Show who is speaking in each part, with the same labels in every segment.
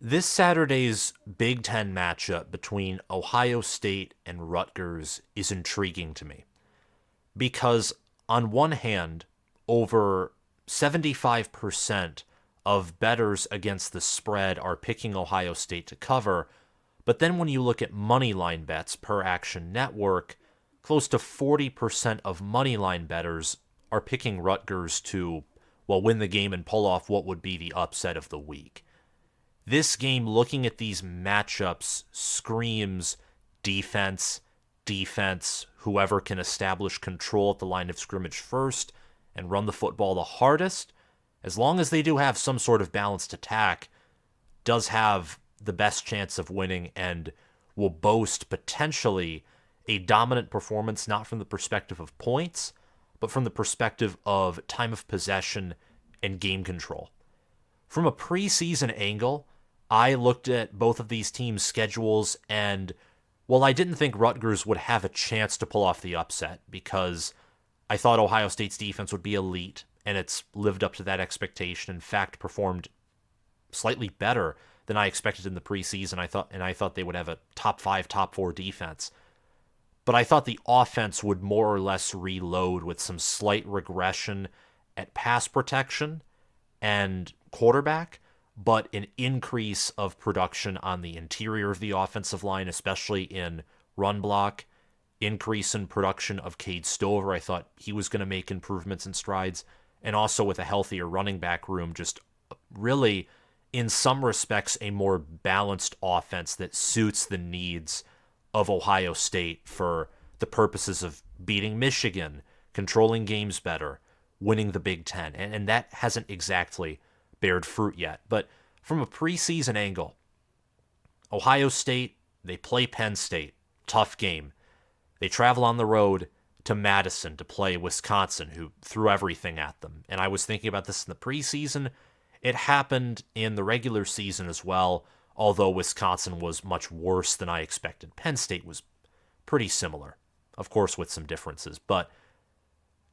Speaker 1: This Saturday's Big Ten matchup between Ohio State and Rutgers is intriguing to me because, on one hand, over 75% of bettors against the spread are picking Ohio State to cover, but then when you look at moneyline bets per Action Network, close to 40% of moneyline bettors are picking Rutgers to, well, win the game and pull off what would be the upset of the week. This game, looking at these matchups, screams defense, defense, whoever can establish control at the line of scrimmage first and run the football the hardest, as long as they do have some sort of balanced attack, does have the best chance of winning and will boast potentially a dominant performance, not from the perspective of points, but from the perspective of time of possession and game control. From a preseason angle, I looked at both of these teams' schedules, and while I didn't think Rutgers would have a chance to pull off the upset because I thought Ohio State's defense would be elite, and it's lived up to that expectation. In fact, performed slightly better than I expected in the preseason. I thought they would have a top 5, top 4 defense. But I thought the offense would more or less reload with some slight regression at pass protection and quarterback, but an increase of production on the interior of the offensive line, especially in run block, increase in production of Cade Stover. I thought he was going to make improvements and strides, and also with a healthier running back room, just really, in some respects, a more balanced offense that suits the needs of Ohio State for the purposes of beating Michigan, controlling games better, winning the Big Ten. And that hasn't exactly bared fruit yet. But from a preseason angle, Ohio State, they play Penn State. Tough game. They travel on the road to Madison to play Wisconsin, who threw everything at them. And I was thinking about this in the preseason. It happened in the regular season as well, although Wisconsin was much worse than I expected. Penn State was pretty similar, of course, with some differences. But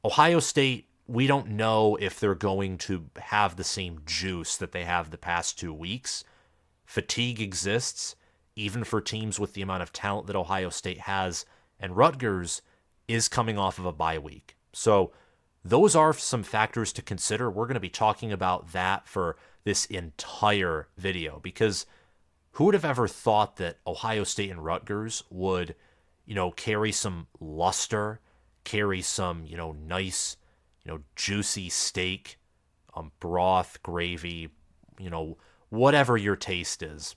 Speaker 1: Ohio State, we don't know if they're going to have the same juice that they have the past 2 weeks. Fatigue exists, even for teams with the amount of talent that Ohio State has, and Rutgers is coming off of a bye week. So those are some factors to consider. We're going to be talking about that for this entire video, because who would have ever thought that Ohio State and Rutgers would, carry some luster, carry some, nice, juicy steak, broth, gravy, whatever your taste is.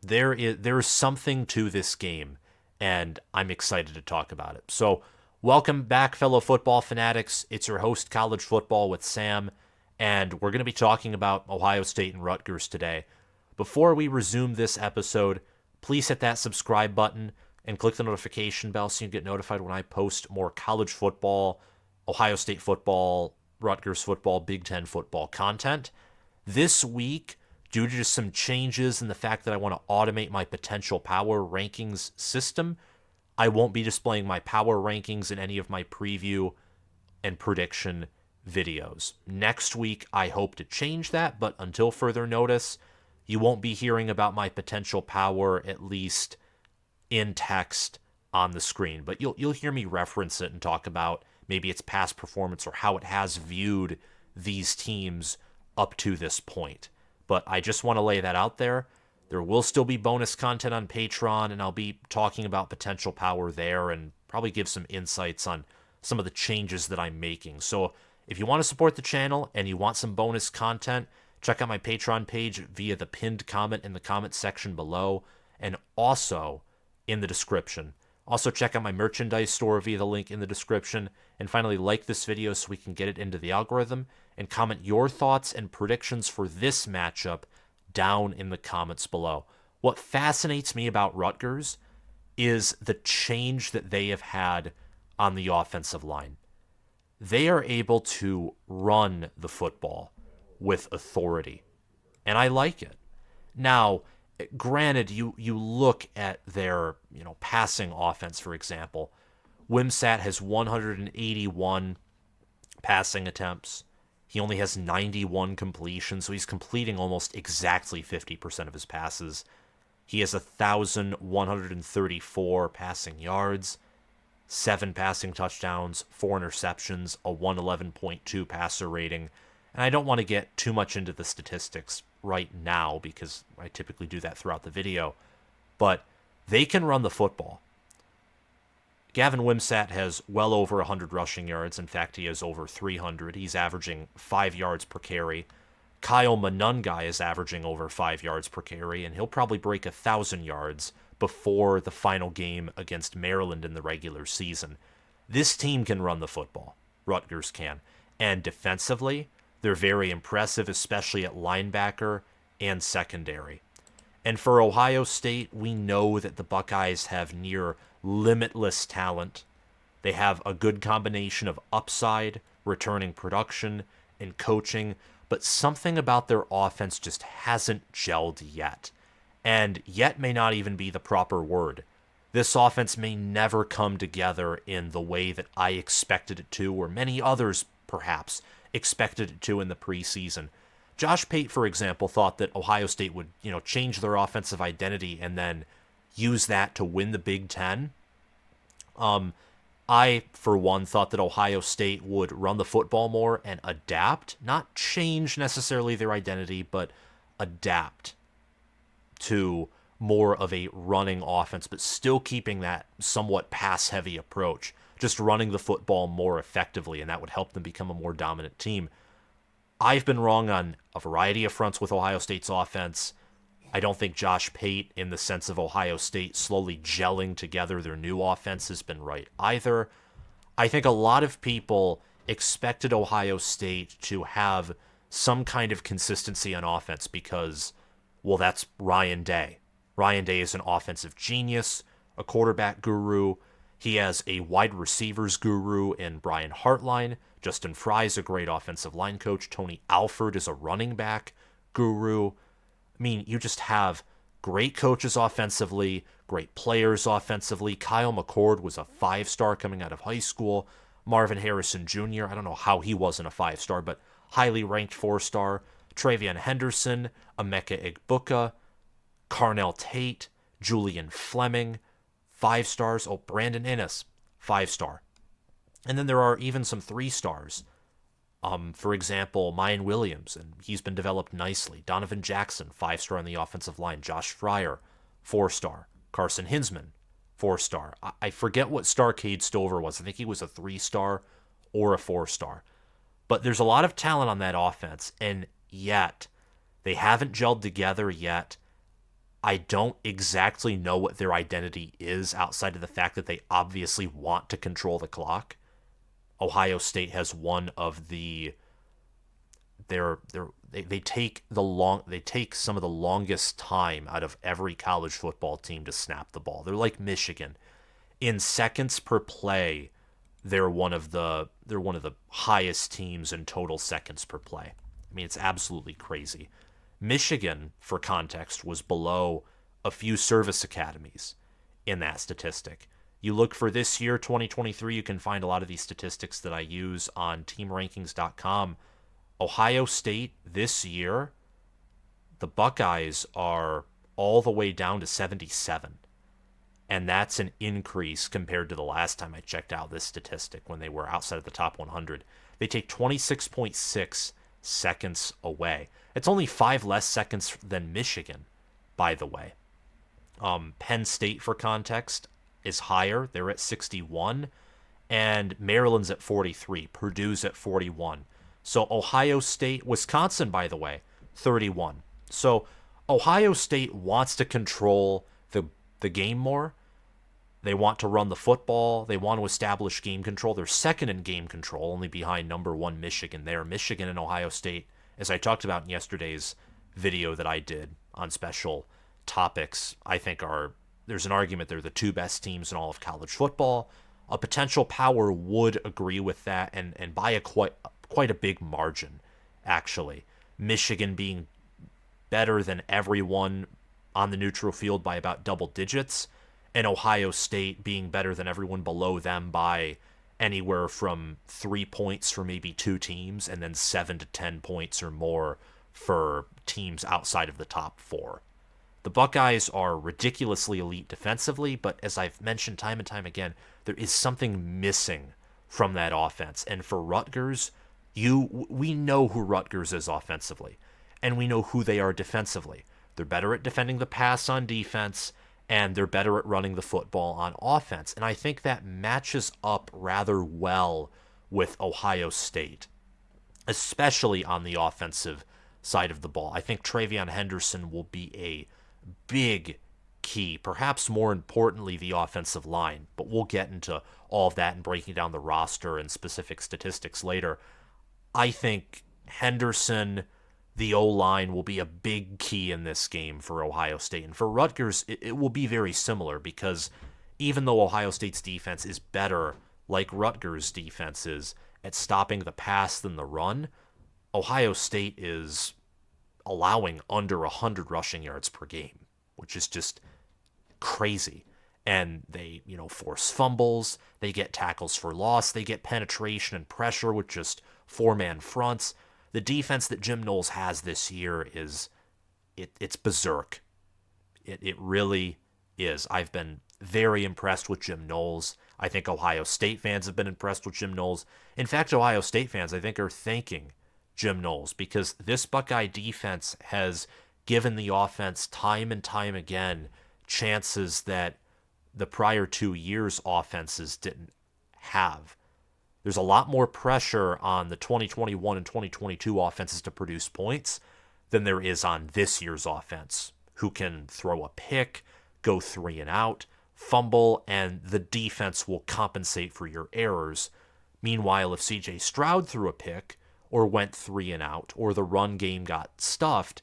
Speaker 1: There's something to this game, and I'm excited to talk about it. So welcome back, fellow football fanatics. It's your host, College Football with Sam, and we're going to be talking about Ohio State and Rutgers today. Before we resume this episode, please hit that subscribe button and click the notification bell so you get notified when I post more college football, Ohio State football, Rutgers football, Big Ten football content. This week, due to some changes in the fact that I want to automate my potential power rankings system, I won't be displaying my power rankings in any of my preview and prediction videos. Next week, I hope to change that, but until further notice, you won't be hearing about my potential power, at least in text on the screen. But you'll hear me reference it and talk about maybe its past performance or how it has viewed these teams up to this point. But I just want to lay that out there. There will still be bonus content on Patreon, and I'll be talking about potential power there and probably give some insights on some of the changes that I'm making. So if you want to support the channel and you want some bonus content, check out my Patreon page via the pinned comment in the comment section below, and also in the description. Also check out my merchandise store via the link in the description. And finally, like this video so we can get it into the algorithm, and comment your thoughts and predictions for this matchup down in the comments below. What fascinates me about Rutgers is the change that they have had on the offensive line. They are able to run the football with authority, and I like it. Now, granted, you look at their passing offense, for example. Wimsatt has 181 passing attempts. He only has 91 completions, so he's completing almost exactly 50% of his passes. He has 1,134 passing yards, 7 passing touchdowns, 4 interceptions, a 111.2 passer rating. And I don't want to get too much into the statistics right now because I typically do that throughout the video, but they can run the football. Gavin Wimsatt has well over 100 rushing yards. In fact, he has over 300. He's averaging 5 yards per carry. Kyle Monungai is averaging over 5 yards per carry, and he'll probably break 1,000 yards before the final game against Maryland in the regular season. This team can run the football. Rutgers can. And defensively, they're very impressive, especially at linebacker and secondary. And for Ohio State, we know that the Buckeyes have near limitless talent. They have a good combination of upside, returning production, and coaching, but something about their offense just hasn't gelled yet. And yet may not even be the proper word. This offense may never come together in the way that I expected it to, or many others perhaps expected it to in the preseason. Josh Pate, for example, thought that Ohio State would, change their offensive identity and then use that to win the Big Ten. I, for one, thought that Ohio State would run the football more and adapt, not change necessarily their identity, but adapt to more of a running offense, but still keeping that somewhat pass-heavy approach, just running the football more effectively, and that would help them become a more dominant team. I've been wrong on a variety of fronts with Ohio State's offense. I don't think Josh Pate, in the sense of Ohio State slowly gelling together their new offense, has been right either. I think a lot of people expected Ohio State to have some kind of consistency on offense because, well, that's Ryan Day. Ryan Day is an offensive genius, a quarterback guru. He has a wide receivers guru in Brian Hartline. Justin Fry's a great offensive line coach. Tony Alford is a running back guru. I mean, you just have great coaches offensively, great players offensively. Kyle McCord was a 5-star coming out of high school. Marvin Harrison Jr., I don't know how he wasn't a 5-star, but highly ranked 4-star. TreVeyon Henderson, Emeka Egbuka, Carnell Tate, Julian Fleming, 5 stars. Oh, Brandon Innes, 5-star. And then there are even some 3-stars. For example, Mayan Williams, and he's been developed nicely. Donovan Jackson, 5-star on the offensive line. Josh Fryer, 4-star. Carson Hinsman, 4-star. I forget what star Cade Stover was. I think he was a 3-star or a 4-star. But there's a lot of talent on that offense, and yet they haven't gelled together yet. I don't exactly know what their identity is outside of the fact that they obviously want to control the clock. Ohio State has one of the they take some of the longest time out of every college football team to snap the ball. They're like Michigan. In seconds per play, they're one of the highest teams in total seconds per play. I mean, it's absolutely crazy. Michigan, for context, was below a few service academies in that statistic. You look for this year, 2023, you can find a lot of these statistics that I use on teamrankings.com. Ohio State this year, the Buckeyes are all the way down to 77. And that's an increase compared to the last time I checked out this statistic when they were outside of the top 100. They take 26.6 seconds away. It's only 5 less seconds than Michigan, by the way. Penn State, for context, is higher. They're at 61, and Maryland's at 43. Purdue's at 41. So Ohio State, Wisconsin, by the way, 31. So Ohio State wants to control the game more. They want to run the football. They want to establish game control. They're second in game control, only behind number 1 Michigan there. Michigan and Ohio State, as I talked about in yesterday's video that I did on special topics, I think there's an argument they're the 2 best teams in all of college football. A potential power would agree with that, and by quite a big margin, actually. Michigan being better than everyone on the neutral field by about double digits, and Ohio State being better than everyone below them by anywhere from 3 points for maybe two teams, and then 7 to 10 points or more for teams outside of the top four. The Buckeyes are ridiculously elite defensively, but as I've mentioned time and time again, there is something missing from that offense. And for Rutgers, we know who Rutgers is offensively, and we know who they are defensively. They're better at defending the pass on defense, and they're better at running the football on offense. And I think that matches up rather well with Ohio State, especially on the offensive side of the ball. I think TreVeyon Henderson will be a big key, perhaps more importantly, the offensive line. But we'll get into all of that and breaking down the roster and specific statistics later. I think Henderson, the O-line, will be a big key in this game for Ohio State. And for Rutgers, it will be very similar because even though Ohio State's defense is better, like Rutgers' defense is, at stopping the pass than the run, Ohio State is allowing under 100 rushing yards per game, which is just crazy. And they, force fumbles, they get tackles for loss, they get penetration and pressure with just four-man fronts. The defense that Jim Knowles has this year it's berserk. It really is. I've been very impressed with Jim Knowles. I think Ohio State fans have been impressed with Jim Knowles. In fact, Ohio State fans, I think, are thanking Jim Knowles because this Buckeye defense has given the offense time and time again chances that the prior 2 years' offenses didn't have. There's a lot more pressure on the 2021 and 2022 offenses to produce points than there is on this year's offense, who can throw a pick, go 3 and out, fumble, and the defense will compensate for your errors. Meanwhile, if CJ Stroud threw a pick or went 3 and out, or the run game got stuffed,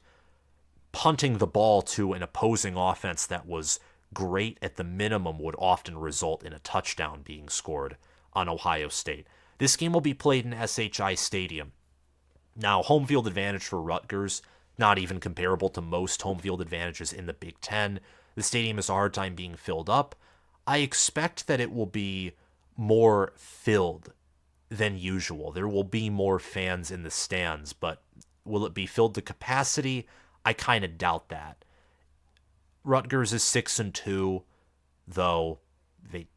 Speaker 1: punting the ball to an opposing offense that was great at the minimum would often result in a touchdown being scored on Ohio State. This game will be played in SHI Stadium. Now, home field advantage for Rutgers, not even comparable to most home field advantages in the Big Ten. The stadium has a hard time being filled up. I expect that it will be more filled than usual. There will be more fans in the stands, but will it be filled to capacity? I kind of doubt that. Rutgers is 6-2, though they,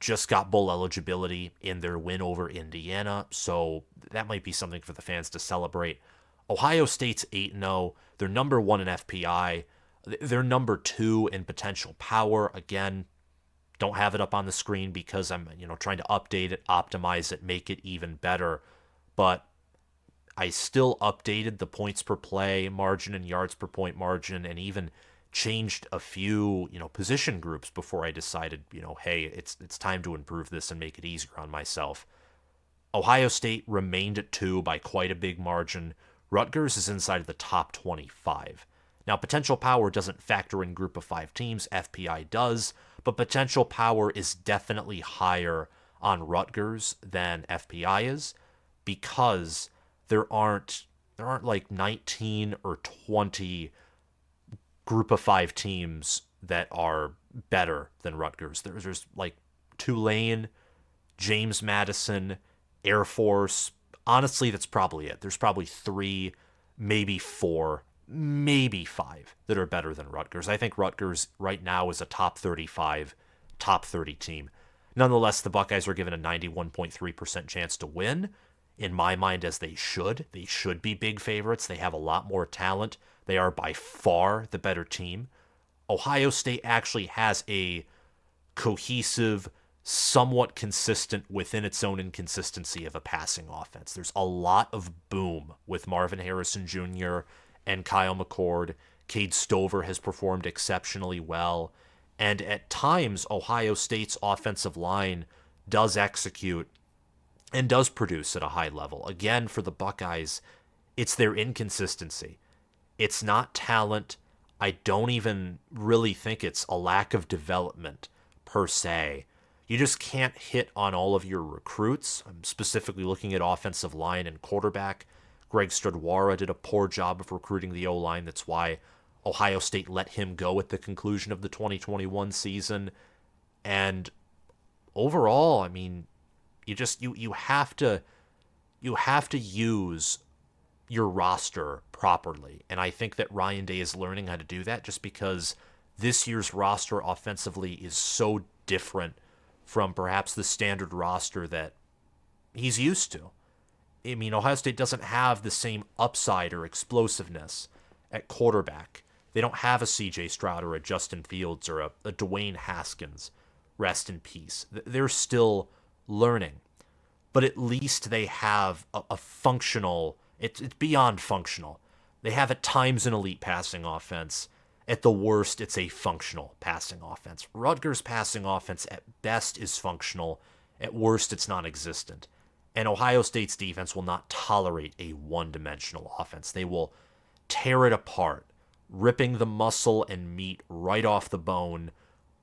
Speaker 1: just got bowl eligibility in their win over Indiana, so that might be something for the fans to celebrate. Ohio State's 8-0. They're number 1 in FPI. They're number 2 in potential power. Again, don't have it up on the screen because I'm, trying to update it, optimize it, make it even better. But I still updated the points per play margin and yards per point margin, and even changed a few, position groups before I decided, hey, it's time to improve this and make it easier on myself. Ohio State remained at 2 by quite a big margin. Rutgers is inside of the top 25. Now, potential power doesn't factor in group of 5 teams. FPI does, but potential power is definitely higher on Rutgers than FPI is because there aren't like 19 or 20 group of 5 teams that are better than Rutgers. There's like Tulane, James Madison, Air Force. Honestly, that's probably it. There's probably 3, maybe 4, maybe 5 that are better than Rutgers. I think Rutgers right now is a top 35, top 30 team. Nonetheless, the Buckeyes are given a 91.3% chance to win. In my mind, as they should. They should be big favorites. They have a lot more talent. They are by far the better team. Ohio State actually has a cohesive, somewhat consistent within its own inconsistency of a passing offense. There's a lot of boom with Marvin Harrison Jr. and Kyle McCord. Cade Stover has performed exceptionally well. And at times, Ohio State's offensive line does execute and does produce at a high level. Again, for the Buckeyes, it's their inconsistency. It's not talent. I don't even really think it's a lack of development per se. You just can't hit on all of your recruits. I'm specifically looking at offensive line and quarterback. Greg Schiano did a poor job of recruiting the O-line. That's why Ohio State let him go at the conclusion of the 2021 season. And overall, I mean, You have to use your roster properly. And I think that Ryan Day is learning how to do that just because this year's roster offensively is so different from perhaps the standard roster that he's used to. I mean, Ohio State doesn't have the same upside or explosiveness at quarterback. They don't have a CJ Stroud or a Justin Fields or a Dwayne Haskins. Rest in peace. They're still learning. But at least they have a functional, it's beyond functional. They have at times an elite passing offense. At the worst, it's a functional passing offense. Rutgers' passing offense at best is functional. At worst, it's non-existent. And Ohio State's defense will not tolerate a one-dimensional offense. They will tear it apart, ripping the muscle and meat right off the bone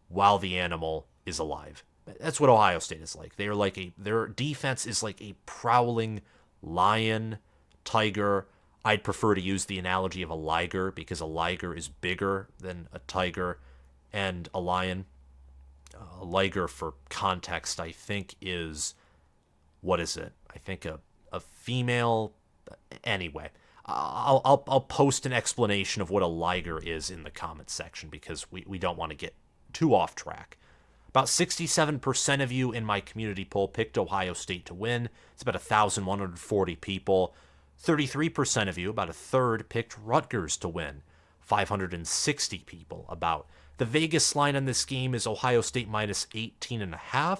Speaker 1: while the animal is alive. That's what Ohio State is like. Their defense is like a prowling lion, tiger. I'd prefer to use the analogy of a liger because a liger is bigger than a tiger and a lion. A liger, for context, I think is, what is it? I think a female. Anyway, I'll post an explanation of what a liger is in the comments section because we don't want to get too off track. About 67% of you in my community poll picked Ohio State to win. It's about 1,140 people. 33% of you, about a third, picked Rutgers to win. 560 people about. The Vegas line on this game is Ohio State minus 18.5.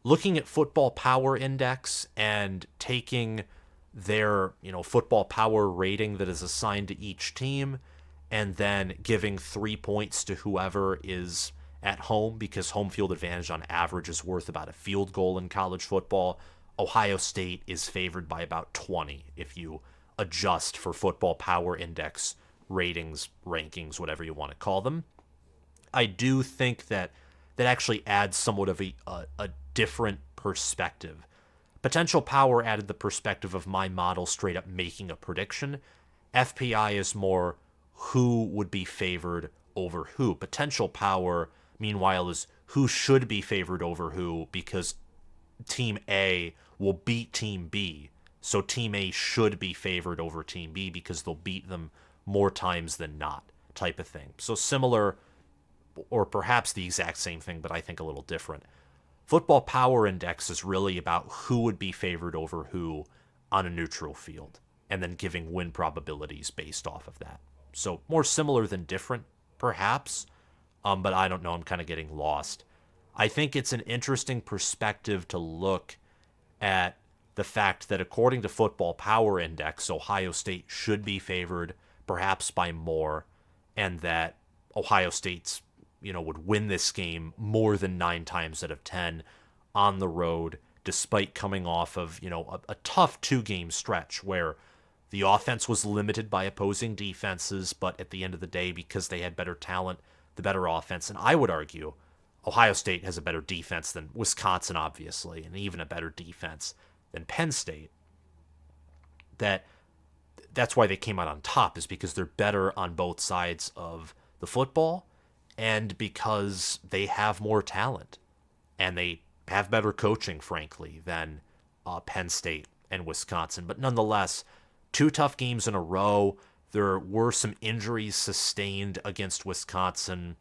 Speaker 1: Looking at Football Power Index and taking their, football power rating that is assigned to each team and then giving 3 points to whoever is at home because home field advantage on average is worth about a field goal in college football. Ohio State is favored by about 20 if you adjust for Football Power Index ratings, rankings, whatever you want to call them. I do think that actually adds somewhat of a different perspective. Potential Power added the perspective of my model straight up making a prediction. FPI is more who would be favored over who. Potential Power, meanwhile, is who should be favored over who because Team A will beat Team B. So Team A should be favored over Team B because they'll beat them more times than not, type of thing. So similar, or perhaps the exact same thing, but I think a little different. Football Power Index is really about who would be favored over who on a neutral field, and then giving win probabilities based off of that. So more similar than different, perhaps, but I don't know. I'm kind of getting lost. I think it's an interesting perspective to look at the fact that according to Football Power Index, Ohio State should be favored perhaps by more, and that Ohio State's would win this game more than 9 times out of 10 on the road, despite coming off of, a tough 2-game stretch where the offense was limited by opposing defenses, but at the end of the day, because they had better talent, the better offense. And I would argue Ohio State has a better defense than Wisconsin, obviously, and even a better defense than Penn State. That's why they came out on top, is because they're better on both sides of the football, and because they have more talent and they have better coaching, frankly, than Penn State and Wisconsin. But nonetheless, 2 tough games in a row. There were some injuries sustained against Wisconsin.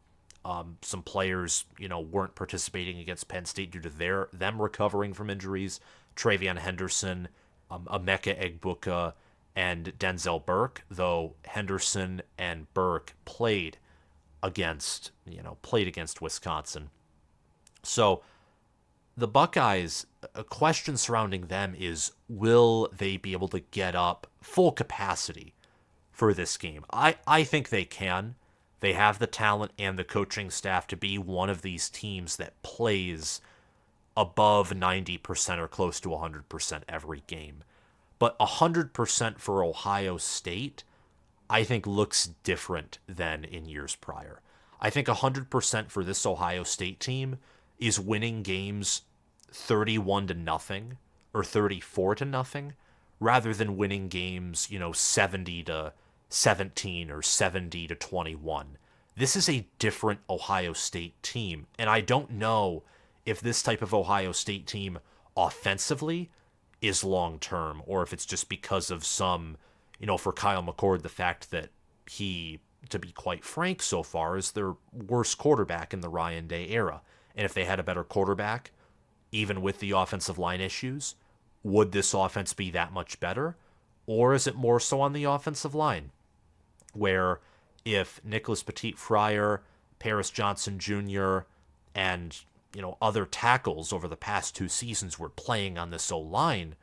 Speaker 1: Some players, weren't participating against Penn State due to them recovering from injuries. TreVeyon Henderson, Emeka Egbuka, and Denzel Burke, though Henderson and Burke played against Wisconsin. So the Buckeyes, a question surrounding them is, will they be able to get up full capacity for this game? I think they can. They have the talent and the coaching staff to be one of these teams that plays above 90% or close to 100% every game. But 100% for Ohio State, I think, looks different than in years prior. I think 100% for this Ohio State team is winning games 31-0 or 34-0 rather than winning games, 70-17 or 70-21. This is a different Ohio State team, and I don't know if this type of Ohio State team offensively is long term, or if it's just because of some, for Kyle McCord, the fact that he, to be quite frank, so far is their worst quarterback in the Ryan Day era. And if they had a better quarterback, even with the offensive line issues, would this offense be that much better? Or is it more so on the offensive line, where if Nicholas Petit-Frere, Paris Johnson Jr., and other tackles over the past 2 seasons were playing on this O-line,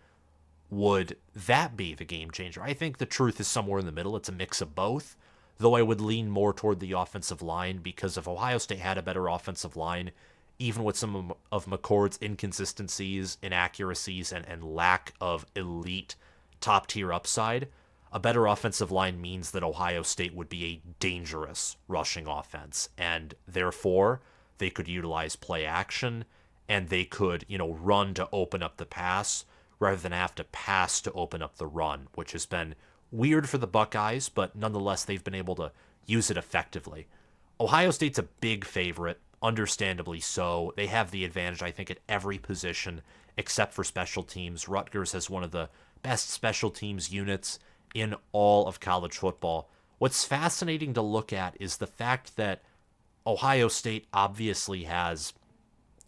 Speaker 1: would that be the game changer? I think the truth is somewhere in the middle. It's a mix of both, though I would lean more toward the offensive line, because if Ohio State had a better offensive line, even with some of McCord's inconsistencies, inaccuracies, and lack of elite top-tier upside, a better offensive line means that Ohio State would be a dangerous rushing offense, and therefore they could utilize play action, and they could, run to open up the pass rather than have to pass to open up the run, which has been weird for the Buckeyes, but nonetheless they've been able to use it effectively. Ohio State's a big favorite, understandably so. They have the advantage, I think, at every position except for special teams. Rutgers has one of the best special teams units in all of college football. What's fascinating to look at is the fact that Ohio State obviously has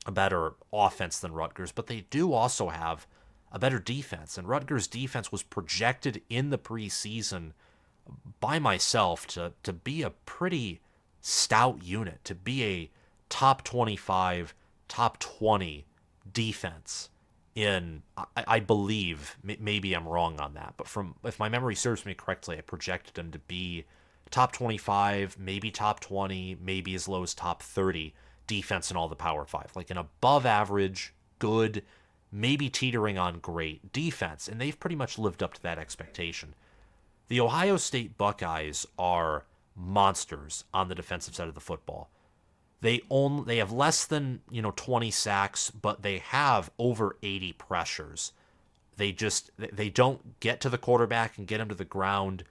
Speaker 1: a better offense than Rutgers, but they do also have a better defense. And Rutgers' defense was projected in the preseason by myself to be a pretty stout unit, to be a top 25, top 20 defense in, I believe, maybe I'm wrong on that, but if my memory serves me correctly, I projected them to be top 25, maybe top 20, maybe as low as top 30 defense in all the Power 5. Like an above average, good, maybe teetering on great defense, and they've pretty much lived up to that expectation. The Ohio State Buckeyes are monsters on the defensive side of the football. They have less than 20 sacks, but they have over 80 pressures. They don't get to the quarterback and get him to the ground,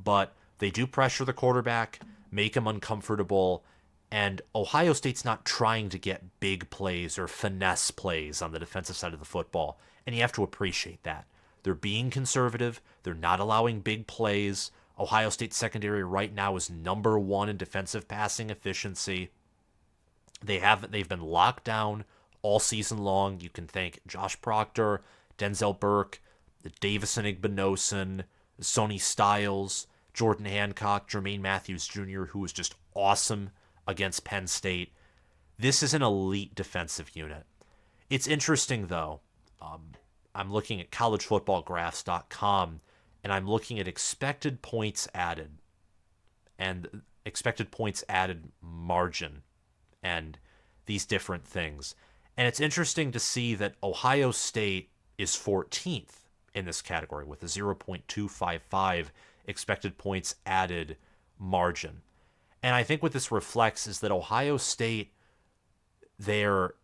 Speaker 1: but they do pressure the quarterback, make him uncomfortable, and Ohio State's not trying to get big plays or finesse plays on the defensive side of the football, and you have to appreciate that. They're being conservative. They're not allowing big plays. Ohio State secondary right now is number 1 in defensive passing efficiency. They've been locked down all season long. You can thank Josh Proctor, Denzel Burke, Davison Igbinosun, Sonny Styles, Jordan Hancock, Jermaine Matthews Jr., who was just awesome against Penn State. This is an elite defensive unit. It's interesting, though. I'm looking at collegefootballgraphs.com, and I'm looking at expected points added and expected points added margin and these different things. And it's interesting to see that Ohio State is 14th in this category with a 0.255 expected points added margin. And I think what this reflects is that Ohio State, they're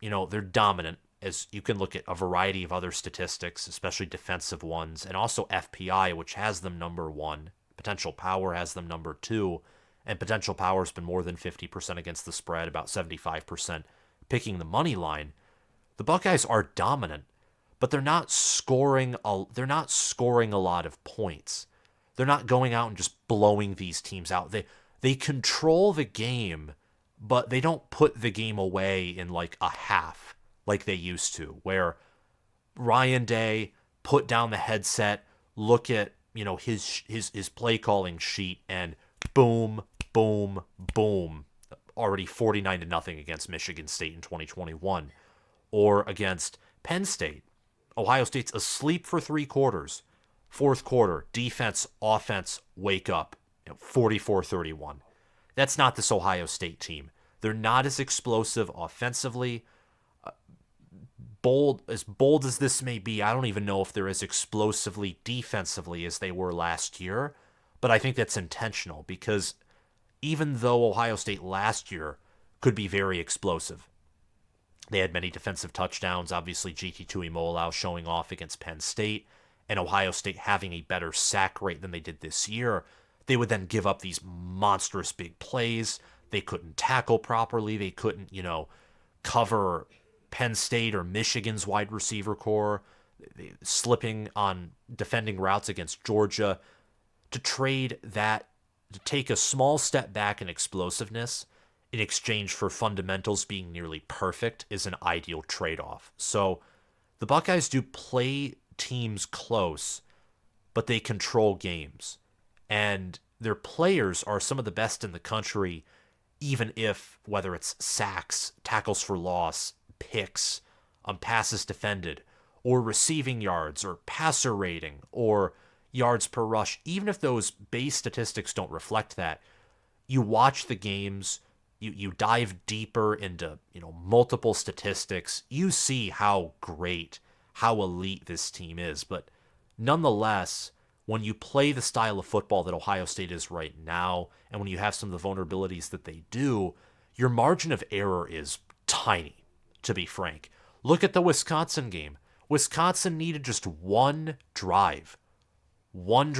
Speaker 1: dominant, as you can look at a variety of other statistics, especially defensive ones, and also FPI, which has them number 1. Potential Power has them number 2. And Potential Power's been more than 50% against the spread, about 75% picking the money line. The Buckeyes are dominant, but they're not scoring a lot of points. They're not going out and just blowing these teams out. They control the game, but they don't put the game away in like a half like they used to, where Ryan Day put down the headset, look at his play calling sheet, and boom, boom, boom, already 49-0 against Michigan State in 2021, or against Penn State. Ohio State's asleep for 3 quarters. 4th quarter, defense, offense, wake up, 44-31. That's not this Ohio State team. They're not as explosive offensively. Bold as this may be, I don't even know if they're as explosively defensively as they were last year, but I think that's intentional, because even though Ohio State last year could be very explosive, they had many defensive touchdowns, obviously GT Tuimoloau showing off against Penn State, and Ohio State having a better sack rate than they did this year. They would then give up these monstrous big plays. They couldn't tackle properly. They couldn't, cover Penn State or Michigan's wide receiver core, slipping on defending routes against Georgia, to take a small step back in explosiveness in exchange for fundamentals being nearly perfect is an ideal trade-off. So the Buckeyes do play teams close, but they control games. And their players are some of the best in the country, even if, whether it's sacks, tackles for loss, picks, passes defended, or receiving yards, or passer rating, or yards per rush, even if those base statistics don't reflect that, you watch the games, you dive deeper into, multiple statistics, you see how great, how elite this team is. But nonetheless, when you play the style of football that Ohio State is right now, and when you have some of the vulnerabilities that they do, your margin of error is tiny, to be frank. Look at the Wisconsin game. Wisconsin needed just one drive, and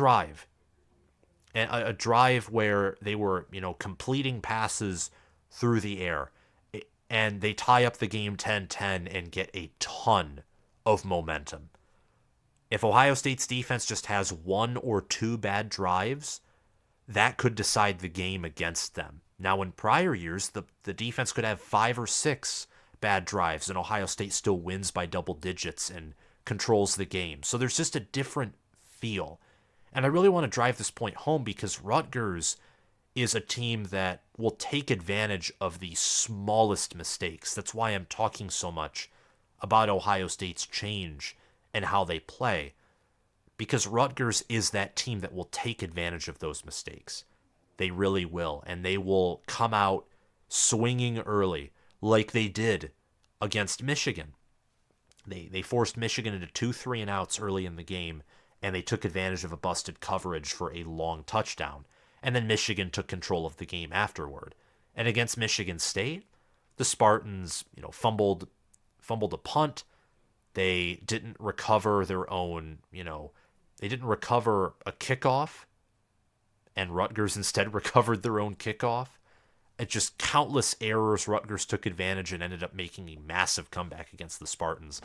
Speaker 1: a drive where they were, completing passes through the air, and they tie up the game 10-10 and get a ton of momentum. If Ohio State's defense just has one or two bad drives, that could decide the game against them. Now, in prior years, the defense could have 5 or 6 bad drives, and Ohio State still wins by double digits and controls the game. So there's just a different feel. And I really want to drive this point home because Rutgers is a team that will take advantage of the smallest mistakes. That's why I'm talking so much about Ohio State's change and how they play, because Rutgers is that team that will take advantage of those mistakes. They really will, and they will come out swinging early like they did against Michigan. They forced Michigan into 2 3-and-outs early in the game, and they took advantage of a busted coverage for a long touchdown. And then Michigan took control of the game afterward. And against Michigan State, the Spartans, fumbled a punt. They didn't recover their own, they didn't recover a kickoff, and Rutgers instead recovered their own kickoff. It's just countless errors. Rutgers took advantage and ended up making a massive comeback against the Spartans.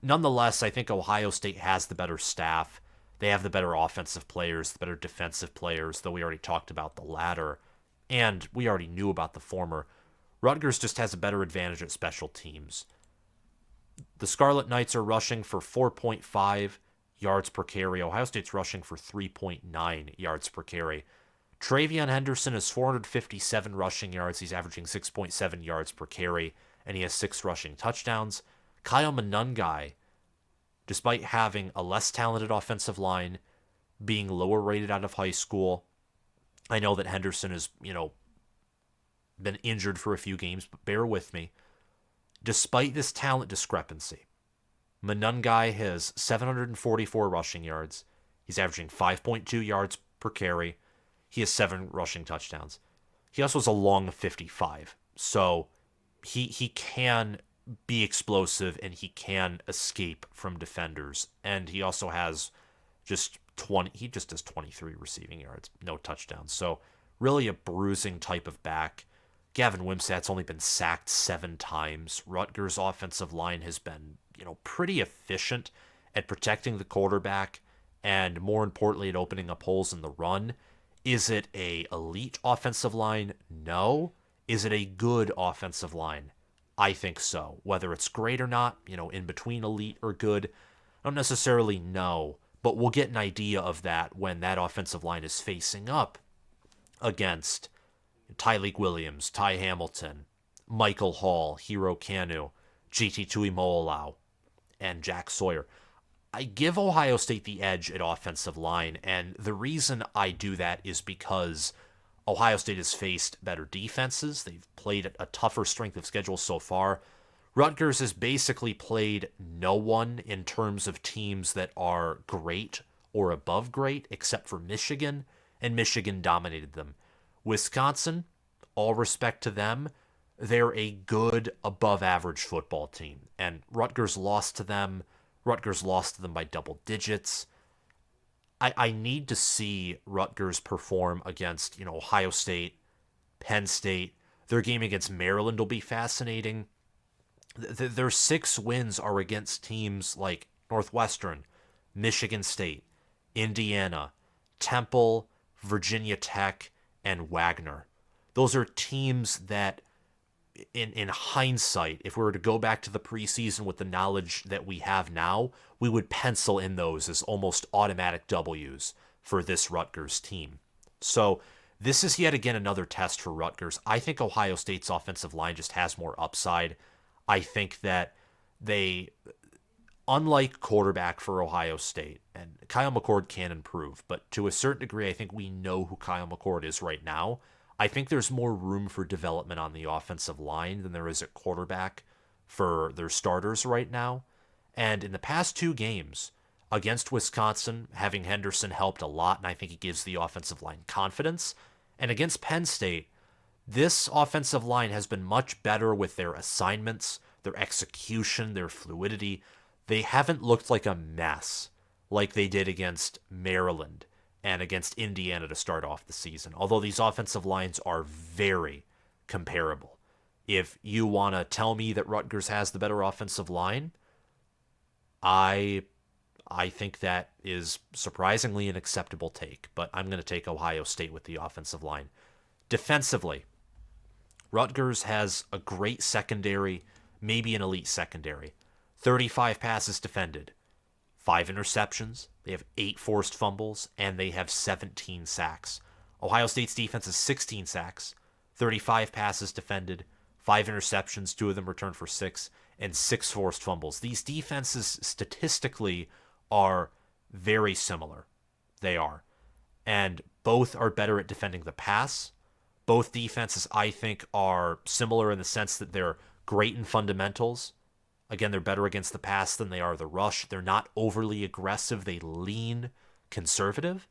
Speaker 1: Nonetheless, I think Ohio State has the better staff. They have the better offensive players, the better defensive players, though we already talked about the latter, and we already knew about the former. Rutgers just has a better advantage at special teams. The Scarlet Knights are rushing for 4.5 yards per carry. Ohio State's rushing for 3.9 yards per carry. TreVeyon Henderson has 457 rushing yards. He's averaging 6.7 yards per carry, and he has 6 rushing touchdowns. Kyle Monungai, despite having a less talented offensive line, being lower rated out of high school, I know that Henderson has, been injured for a few games, but bear with me. Despite this talent discrepancy, Monungai has 744 rushing yards. He's averaging 5.2 yards per carry. He has 7 rushing touchdowns. He also has a long 55, so he can be explosive and he can escape from defenders. And he also has just 23 receiving yards, no touchdowns. So really a bruising type of back. Gavin Wimsatt's only been sacked 7 times. Rutgers' offensive line has been, pretty efficient at protecting the quarterback and, more importantly, at opening up holes in the run. Is it a elite offensive line? No. Is it a good offensive line? I think so. Whether it's great or not, in between elite or good, I don't necessarily know, but we'll get an idea of that when that offensive line is facing up against Tyleik Williams, Ty Hamilton, Michael Hall, Hero Kanu, GT Tuimoloau, and Jack Sawyer. I give Ohio State the edge at offensive line, and the reason I do that is because Ohio State has faced better defenses. They've played a tougher strength of schedule so far. Rutgers has basically played no one in terms of teams that are great or above great, except for Michigan, and Michigan dominated them. Wisconsin, all respect to them, they're a good, above-average football team, and Rutgers lost to them. Rutgers lost to them by double digits. I need to see Rutgers perform against, Ohio State, Penn State. Their game against Maryland will be fascinating. Their 6 wins are against teams like Northwestern, Michigan State, Indiana, Temple, Virginia Tech, and Wagner. Those are teams that, in hindsight, if we were to go back to the preseason with the knowledge that we have now, we would pencil in those as almost automatic W's for this Rutgers team. So this is yet again another test for Rutgers. I think Ohio State's offensive line just has more upside. I think that they, unlike quarterback for Ohio State, and Kyle McCord can improve, but to a certain degree, I think we know who Kyle McCord is right now. I think there's more room for development on the offensive line than there is at quarterback for their starters right now. And in the past 2 games against Wisconsin, having Henderson helped a lot, and I think it gives the offensive line confidence. And against Penn State, this offensive line has been much better with their assignments, their execution, their fluidity. They haven't looked like a mess like they did against Maryland and against Indiana to start off the season, although these offensive lines are very comparable. If you want to tell me that Rutgers has the better offensive line, I think that is surprisingly an acceptable take, but I'm going to take Ohio State with the offensive line. Defensively, Rutgers has a great secondary, maybe an elite secondary. 35 passes defended, 5 interceptions, they have 8 forced fumbles, and they have 17 sacks. Ohio State's defense is 16 sacks, 35 passes defended, 5 interceptions, 2 of them returned for 6, and 6 forced fumbles. These defenses statistically are very similar. They are. And both are better at defending the pass. Both defenses, I think, are similar in the sense that they're great in fundamentals. Again, they're better against the pass than they are the rush. They're not overly aggressive. They lean conservative.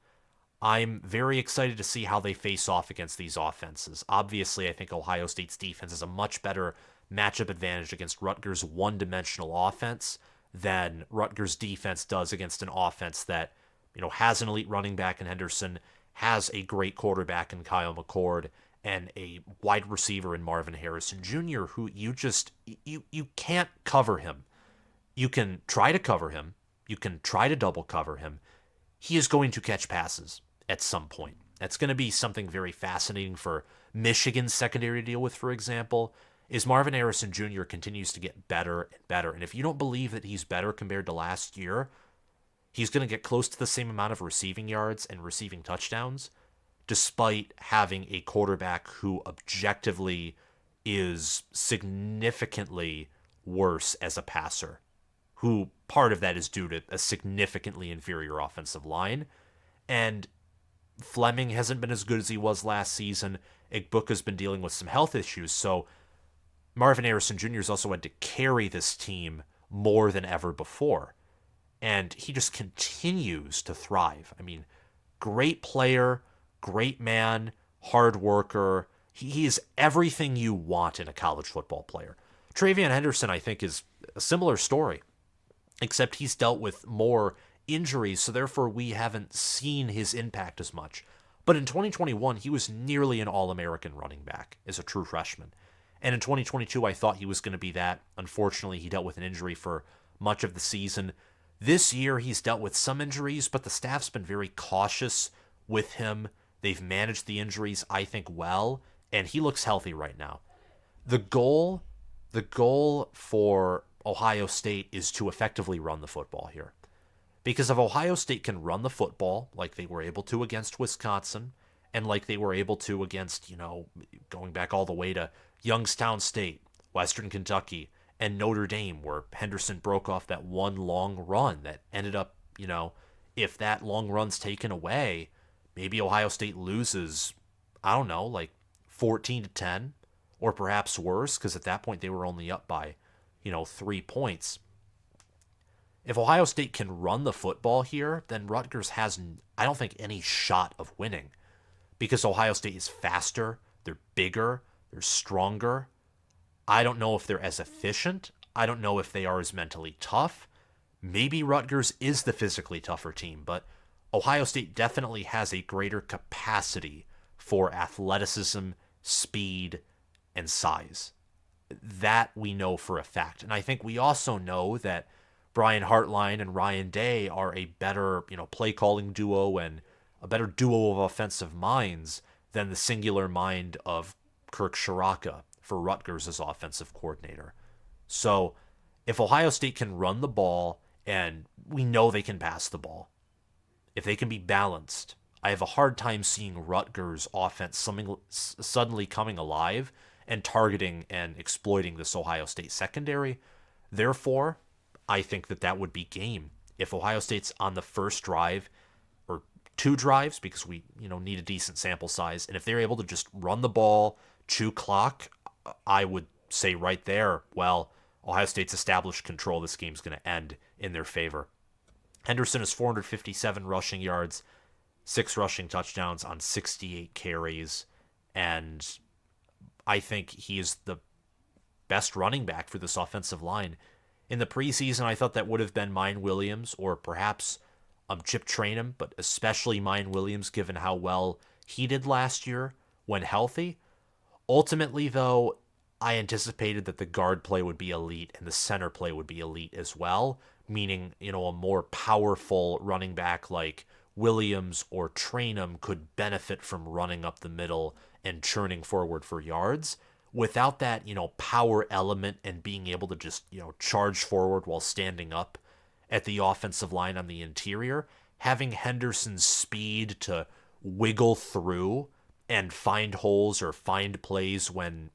Speaker 1: I'm very excited to see how they face off against these offenses. Obviously, I think Ohio State's defense has a much better matchup advantage against Rutgers' one-dimensional offense than Rutgers' defense does against an offense that, has an elite running back in Henderson, has a great quarterback in Kyle McCord, and a wide receiver in Marvin Harrison Jr., who you can't cover him. You can try to cover him. You can try to double cover him. He is going to catch passes at some point. That's going to be something very fascinating for Michigan's secondary to deal with, for example, is Marvin Harrison Jr. continues to get better and better. And if you don't believe that he's better compared to last year, he's going to get close to the same amount of receiving yards and receiving touchdowns, despite having a quarterback who objectively is significantly worse as a passer, who part of that is due to a significantly inferior offensive line. And Fleming hasn't been as good as he was last season. Egbuka's been dealing with some health issues, so Marvin Harrison Jr. has also had to carry this team more than ever before. And he just continues to thrive. I mean, great player, great man, hard worker. He is everything you want in a college football player. TreVeyon Henderson, I think, is a similar story, except he's dealt with more injuries, so therefore we haven't seen his impact as much. But in 2021, he was nearly an All-American running back as a true freshman. And in 2022, I thought he was going to be that. Unfortunately, he dealt with an injury for much of the season. This year, he's dealt with some injuries, but the staff's been very cautious with him. They've managed the injuries, I think, well, and he looks healthy right now. The goal for Ohio State is to effectively run the football here. Because if Ohio State can run the football like they were able to against Wisconsin, and like they were able to against, going back all the way to Youngstown State, Western Kentucky, and Notre Dame, where Henderson broke off that one long run that ended up, if that long run's taken away, maybe Ohio State loses, I don't know, like 14-10, or perhaps worse, because at that point they were only up by, 3 points. If Ohio State can run the football here, then Rutgers has, I don't think, any shot of winning, because Ohio State is faster, they're bigger, they're stronger. I don't know if they're as efficient. I don't know if they are as mentally tough. Maybe Rutgers is the physically tougher team, but Ohio State definitely has a greater capacity for athleticism, speed, and size. That we know for a fact. And I think we also know that Brian Hartline and Ryan Day are a better, play calling duo and a better duo of offensive minds than the singular mind of Kirk Ciarrocca for Rutgers as offensive coordinator. So if Ohio State can run the ball, and we know they can pass the ball, if they can be balanced, I have a hard time seeing Rutgers offense suddenly coming alive and targeting and exploiting this Ohio State secondary. Therefore, I think that would be game. If Ohio State's on the first drive or two drives, because we need a decent sample size, and if they're able to just run the ball, chew clock, I would say right there, well, Ohio State's established control. This game's going to end in their favor. Henderson has 457 rushing yards, 6 rushing touchdowns on 68 carries, and I think he is the best running back for this offensive line. In the preseason, I thought that would have been Mine Williams or perhaps Chip Trayanum, but especially Mine Williams given how well he did last year when healthy. Ultimately, though, I anticipated that the guard play would be elite and the center play would be elite as well, meaning, a more powerful running back like Williams or Trayanum could benefit from running up the middle and churning forward for yards. Without that, power element and being able to just, charge forward while standing up at the offensive line on the interior, having Henderson's speed to wiggle through and find holes or find plays when,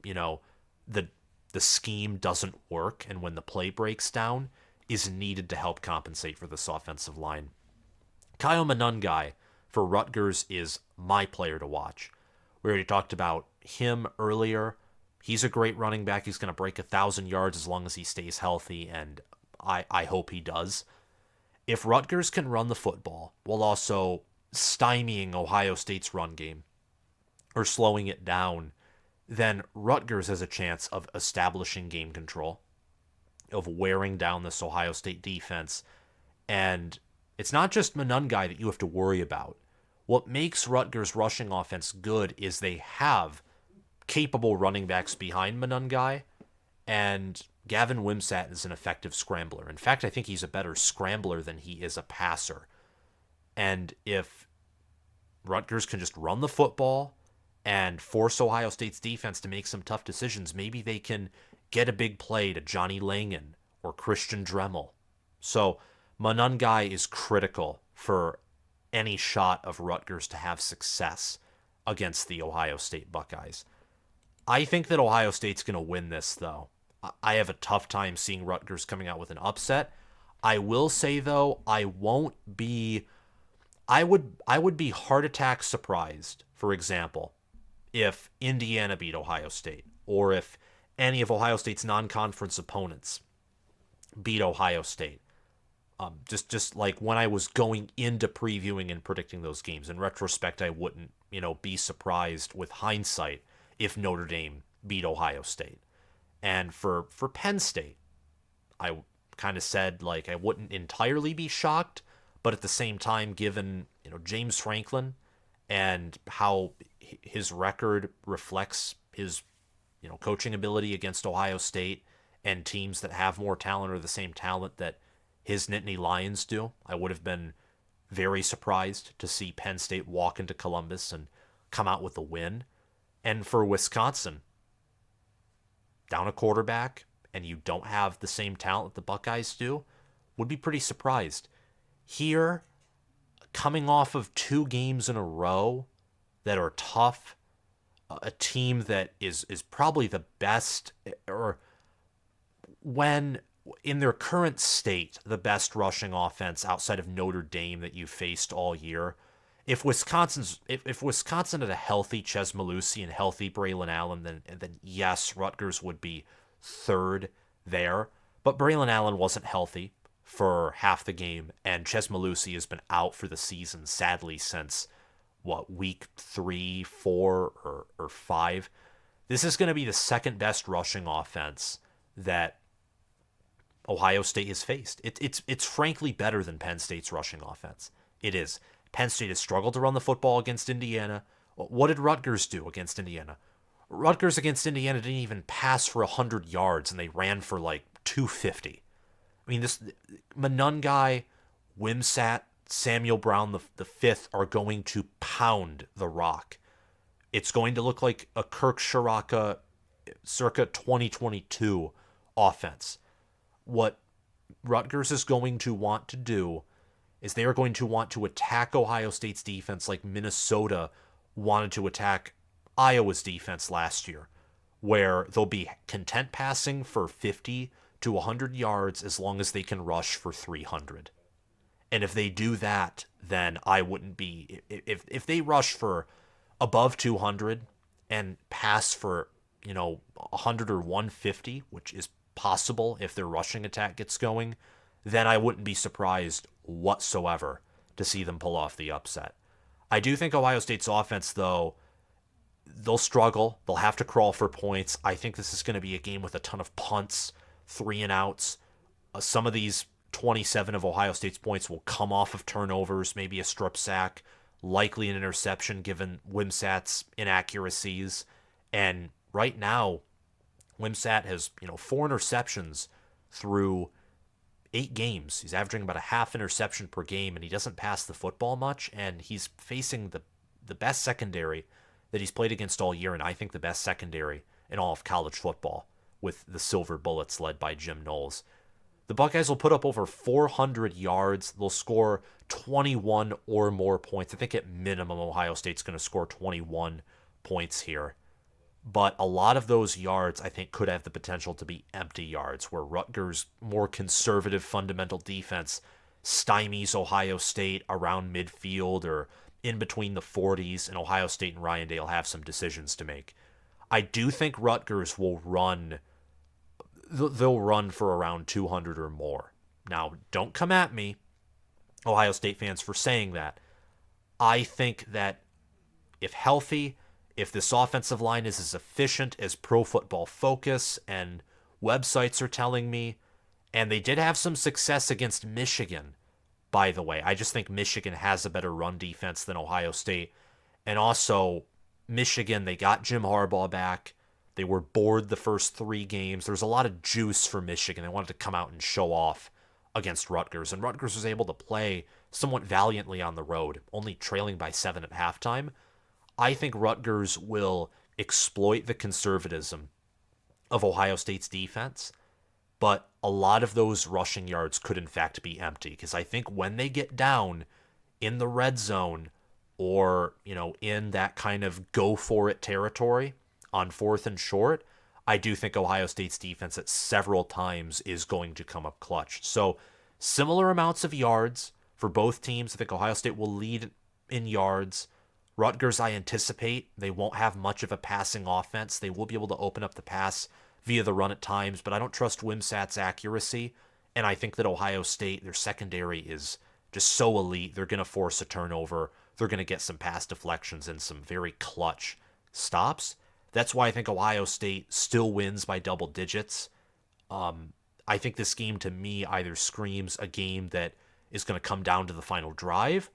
Speaker 1: the scheme doesn't work and when the play breaks down is needed to help compensate for this offensive line. Kyle Monangai for Rutgers is my player to watch. We already talked about him earlier. He's a great running back. He's going to break 1,000 yards as long as he stays healthy, and I hope he does. If Rutgers can run the football while also stymieing Ohio State's run game or slowing it down, then Rutgers has a chance of establishing game control, of wearing down this Ohio State defense. And it's not just Monangai that you have to worry about. What makes Rutgers' rushing offense good is they have capable running backs behind Monangai, and Gavin Wimsatt is an effective scrambler. In fact, I think he's a better scrambler than he is a passer. And if Rutgers can just run the football and force Ohio State's defense to make some tough decisions, maybe they can get a big play to Johnny Langan or Christian Dremel. So Monangai is critical for any shot of Rutgers to have success against the Ohio State Buckeyes. I think that Ohio State's going to win this, though. I have a tough time seeing Rutgers coming out with an upset. I will say, though, I would be heart attack surprised, for example, if Indiana beat Ohio State, or if any of Ohio State's non-conference opponents beat Ohio State. Just like when I was going into previewing and predicting those games, in retrospect, I wouldn't, be surprised with hindsight if Notre Dame beat Ohio State. And for Penn State, I kind of said, I wouldn't entirely be shocked, but at the same time, given, James Franklin and how his record reflects his, coaching ability against Ohio State and teams that have more talent or the same talent that his Nittany Lions do, I would have been very surprised to see Penn State walk into Columbus and come out with a win. And for Wisconsin, down a quarterback and you don't have the same talent that the Buckeyes do, would be pretty surprised. Here, coming off of 2 games in a row that are tough, a team that is probably the best, or when in their current state, the best rushing offense outside of Notre Dame that you've faced all year. If Wisconsin had a healthy Ches Malusi and healthy Braylon Allen, then yes, Rutgers would be third there. But Braylon Allen wasn't healthy for half the game, and Ches Malusi has been out for the season, sadly, since week 3, 4, or 5. This is going to be the second best rushing offense that Ohio State has faced. It's frankly better than Penn State's rushing offense. It is. Penn State has struggled to run the football against Indiana. What did Rutgers do against Indiana? Rutgers against Indiana didn't even pass for 100 yards, and they ran for like 250. I mean, this Monungai, Wimsat, Samuel Brown the fifth are going to pound the rock. It's going to look like a Kirk Shiraka circa 2022 offense. What Rutgers is going to want to do is they are going to want to attack Ohio State's defense like Minnesota wanted to attack Iowa's defense last year, where they'll be content passing for 50 to 100 yards as long as they can rush for 300. And if they do that, then I wouldn't be... If they rush for above 200 and pass for, 100 or 150, which is possible if their rushing attack gets going, then I wouldn't be surprised whatsoever to see them pull off the upset. I do think Ohio State's offense, though, they'll struggle. They'll have to crawl for points. I think this is going to be a game with a ton of punts, 3-and-outs. Some of these 27 of Ohio State's points will come off of turnovers, maybe a strip sack, likely an interception given Wimsat's inaccuracies. And right now, Wimsat has, 4 interceptions through 8 games. He's averaging about a half interception per game, and he doesn't pass the football much, and he's facing the best secondary that he's played against all year, and I think the best secondary in all of college football, with the Silver Bullets led by Jim Knowles. The Buckeyes will put up over 400 yards. They'll score 21 or more points. I think at minimum Ohio State's going to score 21 points here. But a lot of those yards, I think, could have the potential to be empty yards, where Rutgers' more conservative fundamental defense stymies Ohio State around midfield or in between the 40s, and Ohio State and Ryandale have some decisions to make. I do think Rutgers will run... They'll run for around 200 or more. Now, don't come at me, Ohio State fans, for saying that. I think that if healthy... If this offensive line is as efficient as Pro Football Focus and websites are telling me, and they did have some success against Michigan, by the way. I just think Michigan has a better run defense than Ohio State. And also, Michigan, they got Jim Harbaugh back. They were bored the first 3 games. There's a lot of juice for Michigan. They wanted to come out and show off against Rutgers. And Rutgers was able to play somewhat valiantly on the road, only trailing by 7 at halftime. I think Rutgers will exploit the conservatism of Ohio State's defense, but a lot of those rushing yards could in fact be empty, because I think when they get down in the red zone or, in that kind of go for it territory on 4th and short, I do think Ohio State's defense at several times is going to come up clutch. So similar amounts of yards for both teams. I think Ohio State will lead in yards. Rutgers, I anticipate, they won't have much of a passing offense. They will be able to open up the pass via the run at times, but I don't trust Wimsat's accuracy, and I think that Ohio State, their secondary is just so elite. They're going to force a turnover. They're going to get some pass deflections and some very clutch stops. That's why I think Ohio State still wins by double digits. I think this game, to me, either screams a game that is going to come down to the final drive,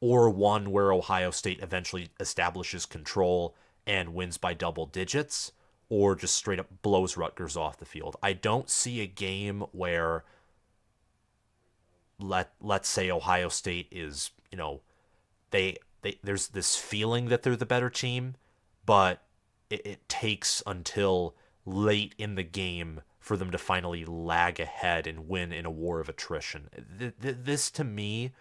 Speaker 1: or one where Ohio State eventually establishes control and wins by double digits, or just straight up blows Rutgers off the field. I don't see a game where, let's say Ohio State is, there's this feeling that they're the better team, but it takes until late in the game for them to finally lag ahead and win in a war of attrition. This, to me,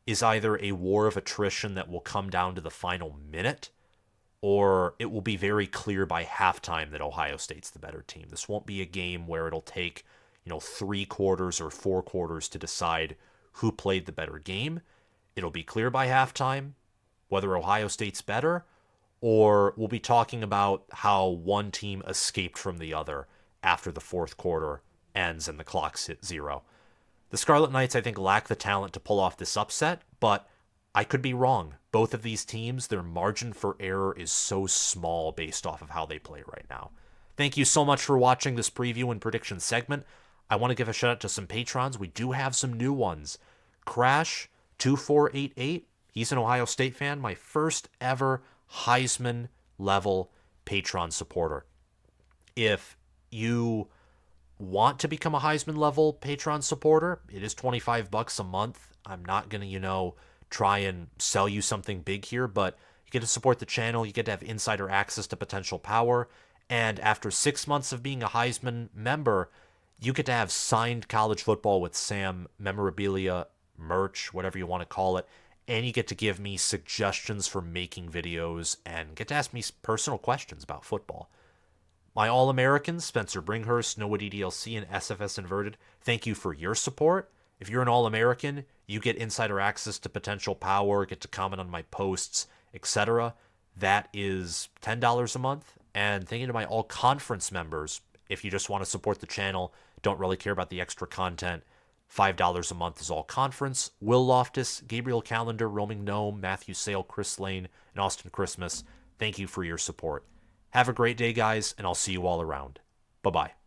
Speaker 1: is either a war of attrition that will come down to the final minute, or it will be very clear by halftime that Ohio State's the better team. This won't be a game where it'll take, 3 quarters or 4 quarters to decide who played the better game. It'll be clear by halftime whether Ohio State's better, or we'll be talking about how one team escaped from the other after the 4th quarter ends and the clock's hit 0. The Scarlet Knights, I think, lack the talent to pull off this upset, but I could be wrong. Both of these teams, their margin for error is so small based off of how they play right now. Thank you so much for watching this preview and prediction segment. I want to give a shout out to some patrons. We do have some new ones. Crash2488, he's an Ohio State fan, my first ever Heisman level Patreon supporter. If you want to become a Heisman level Patreon supporter, it is $25 a month. I'm not going to, try and sell you something big here, but you get to support the channel. You get to have insider access to potential power. And after 6 months of being a Heisman member, you get to have signed College Football with Sam memorabilia, merch, whatever you want to call it. And you get to give me suggestions for making videos and get to ask me personal questions about football. My All-Americans, Spencer Bringhurst, Noah DDLC, and SFS Inverted, thank you for your support. If you're an All-American, you get insider access to potential power, get to comment on my posts, etc. That is $10 a month. And thank you to my All-Conference members. If you just want to support the channel, don't really care about the extra content, $5 a month is All-Conference. Will Loftus, Gabriel Calendar, Roaming Gnome, Matthew Sale, Chris Lane, and Austin Christmas, thank you for your support. Have a great day, guys, and I'll see you all around. Bye-bye.